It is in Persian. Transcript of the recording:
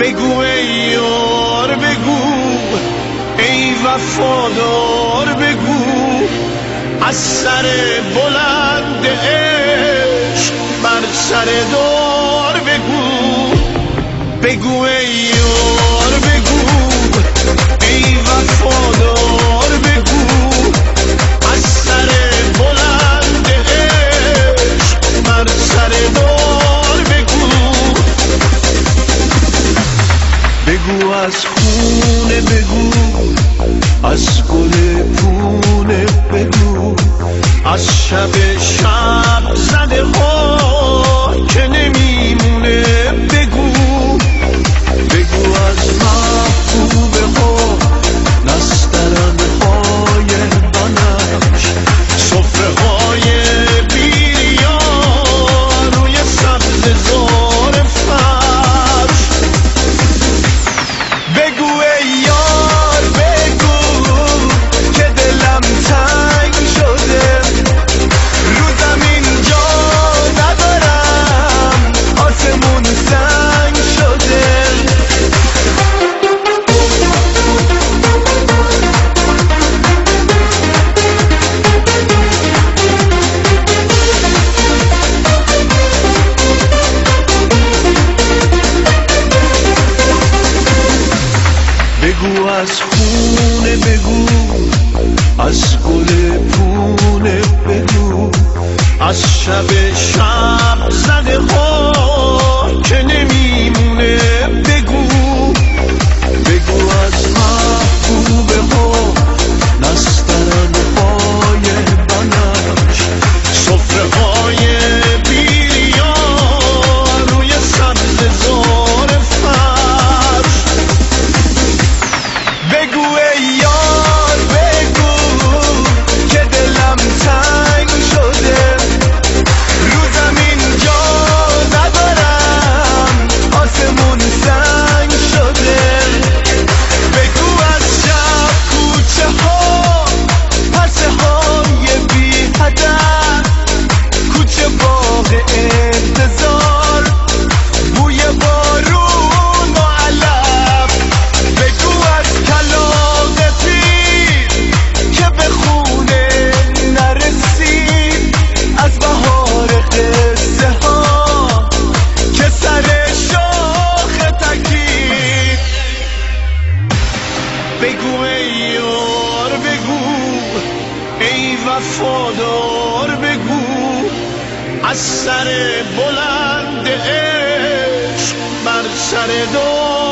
بگو ای یار بگو، ای وفادار بگو، از سر بلند عشق بر سر دار بگو. بگو ای یار بگو، ای وفادار بگو، از سر بلند عشق بر سر دار بگو. بگو از خونه بگو، از گل پونه بگو، از شب زده ها که نمیمونه بگو. بگو از محبوبه ها، نسترن های بنفش، سفره های بیریا روی سبز زار فرش. بگو ای یار بگو که دلم تنگ شده، رو زمین جا ندارم، آسمون سنگ شده. بگو از خونه بگو، از گل پونه بگو، از شب زده ها که نمیمونه بگو. بگو از محبوبه ها، نسترن های بنفش، سفره های بیریا روی سبز زار فرش. بگو ای یار بگو که دلم تنگ شده، رو زمین جا ندارم، آسمون سنگ شده. بگو از شب کوچه ها، پرسه های بی هدف، کوچه باغ انتظار، بوی بارون و علف. بگو از کلاغ پیر که به خونه نرسید، از بهار قصه ها که سر شاخ تکید. بگو ای یار بگو، ای وفادار بگو، از سر بلند عشق بر سر دار